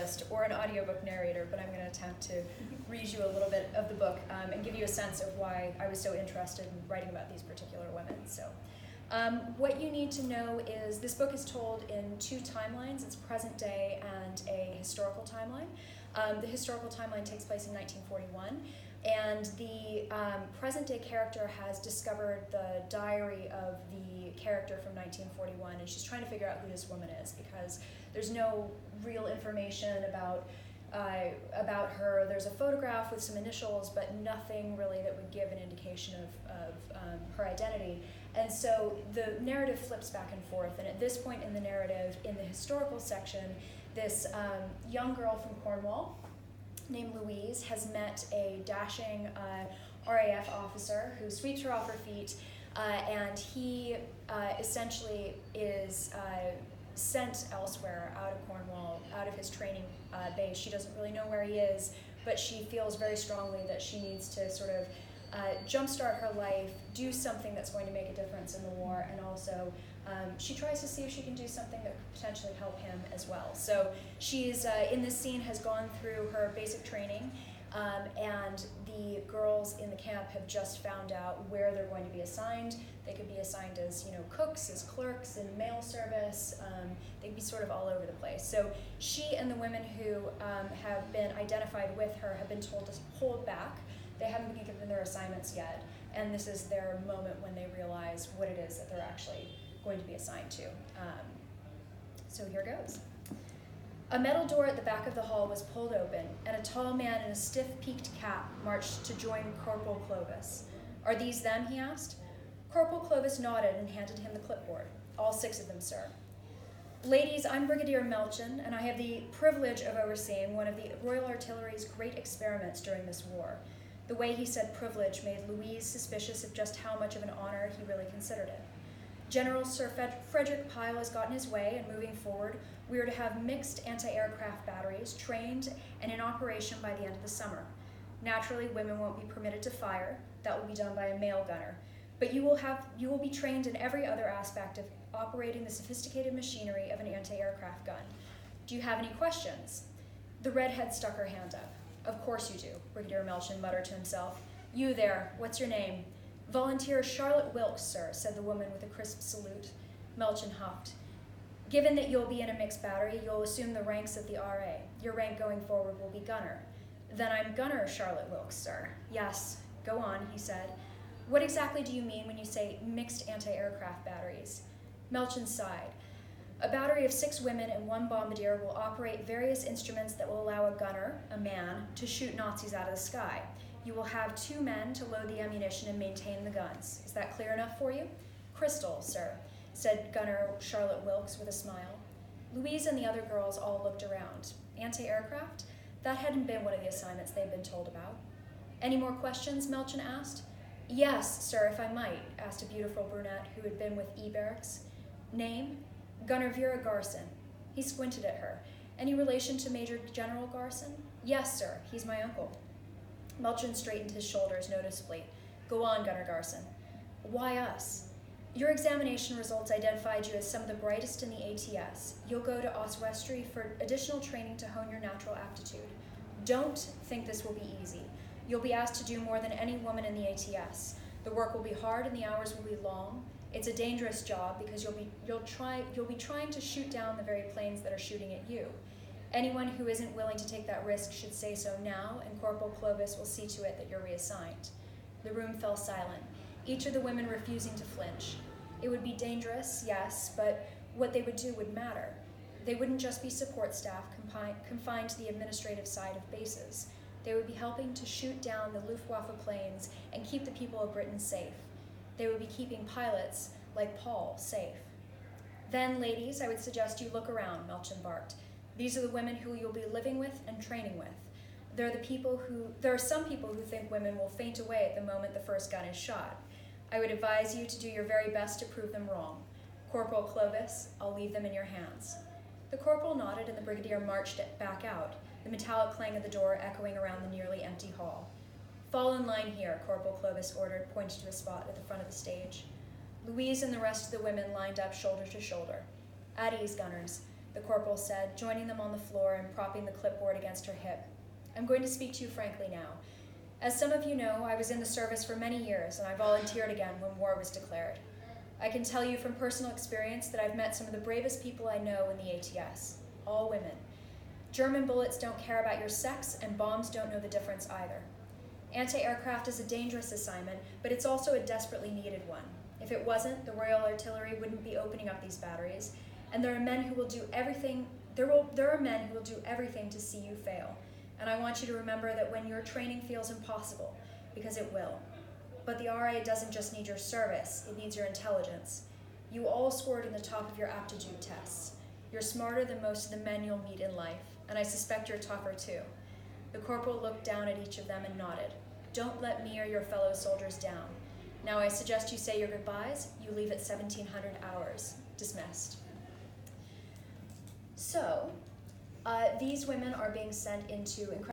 journalist or an audiobook narrator, but I'm going to attempt to read you a little bit of the book and give you a sense of why I was so interested in writing about these particular women. So, what you need to know is this book is told in two timelines. It's present day and a historical timeline. The historical timeline takes place in 1941, and the present-day character has discovered the diary of the character from 1941, and she's trying to figure out who this woman is because there's no real information about her. There's a photograph with some initials, but nothing really that would give an indication of her identity. And so the narrative flips back and forth, and at this point in the narrative, in the historical section, this young girl from Cornwall named Louise has met a dashing RAF officer who sweeps her off her feet, and he essentially is sent elsewhere out of Cornwall, out of his training base. She doesn't really know where he is, but she feels very strongly that she needs to sort of jumpstart her life, do something that's going to make a difference in the war, and also she tries to see if she can do something that could potentially help him as well. So she's, in this scene, has gone through her basic training, and the girls in the camp have just found out where they're going to be assigned. They could be assigned as, cooks, as clerks, in mail service. They'd be sort of all over the place. So she and the women who have been identified with her have been told to hold back. They haven't been given their assignments yet, and this is their moment when they realize what it is that they're actually going to be assigned to. So here goes. A metal door at the back of the hall was pulled open, and a tall man in a stiff peaked cap marched to join Corporal Clovis. "Are these them?" he asked. Corporal Clovis nodded and handed him the clipboard. "All 6 of them, sir." "Ladies, I'm Brigadier Melchin, and I have the privilege of overseeing one of the Royal Artillery's great experiments during this war." The way he said privilege made Louise suspicious of just how much of an honor he really considered it. "General Sir Frederick Pyle has gotten his way, and moving forward, we are to have mixed anti-aircraft batteries trained and in operation by the end of the summer. Naturally, women won't be permitted to fire. That will be done by a male gunner. But you will be trained in every other aspect of operating the sophisticated machinery of an anti-aircraft gun. Do you have any questions?" The redhead stuck her hand up. "Of course you do," Brigadier Melchin muttered to himself. "You there, what's your name?" "Volunteer Charlotte Wilkes, sir," said the woman with a crisp salute. Melchin huffed. "Given that you'll be in a mixed battery, you'll assume the ranks of the RA. Your rank going forward will be gunner." "Then I'm Gunner Charlotte Wilkes, sir." "Yes, go on," he said. "What exactly do you mean when you say mixed anti-aircraft batteries?" Melchin sighed. "A battery of 6 women and 1 bombardier will operate various instruments that will allow a gunner, a man, to shoot Nazis out of the sky. You will have 2 men to load the ammunition and maintain the guns. Is that clear enough for you?" "Crystal, sir," said Gunner Charlotte Wilkes with a smile. Louise and the other girls all looked around. Anti-aircraft? That hadn't been one of the assignments they'd been told about. "Any more questions?" Melchin asked. "Yes, sir, if I might," asked a beautiful brunette who had been with E-Barracks. "Name?" "Gunner Vera Garson." He squinted at her. "Any relation to Major General Garson?" "Yes, sir, he's my uncle." Melchin straightened his shoulders noticeably. "Go on, Gunner Garson." "Why us?" "Your examination results identified you as some of the brightest in the ATS. You'll go to Oswestry for additional training to hone your natural aptitude. Don't think this will be easy. You'll be asked to do more than any woman in the ATS. The work will be hard and the hours will be long. It's a dangerous job because you'll be trying to shoot down the very planes that are shooting at you. Anyone who isn't willing to take that risk should say so now, and Corporal Clovis will see to it that you're reassigned." The room fell silent, each of the women refusing to flinch. It would be dangerous, yes, but what they would do would matter. They wouldn't just be support staff confined to the administrative side of bases. They would be helping to shoot down the Luftwaffe planes and keep the people of Britain safe. They would be keeping pilots, like Paul, safe. "Then, ladies, I would suggest you look around," Melchin barked. "These are the women who you'll be living with and training with. There are some people who think women will faint away at the moment the first gun is shot. I would advise you to do your very best to prove them wrong. Corporal Clovis, I'll leave them in your hands." The corporal nodded and the brigadier marched back out, the metallic clang of the door echoing around the nearly empty hall. "Fall in line here," Corporal Clovis ordered, pointing to a spot at the front of the stage. Louise and the rest of the women lined up shoulder to shoulder. "At ease, gunners." the corporal said, joining them on the floor and propping the clipboard against her hip. I'm going to speak to you frankly now. As some of you know, I was in the service for many years, and I volunteered again when war was declared. I can tell you from personal experience that I've met some of the bravest people I know in the ATS, all women. German bullets don't care about your sex, and bombs don't know the difference either. Anti-aircraft is a dangerous assignment, but it's also a desperately needed one. If it wasn't, the Royal Artillery wouldn't be opening up these batteries, and there are men who will do everything. There are men who will do everything to see you fail. And I want you to remember that when your training feels impossible, because it will. But the RA doesn't just need your service, it needs your intelligence. You all scored in the top of your aptitude tests. You're smarter than most of the men you'll meet in life, and I suspect you're tougher too. The corporal looked down at each of them and nodded. Don't let me or your fellow soldiers down. Now I suggest you say your goodbyes. You leave at 1700 hours. Dismissed. So, these women are being sent into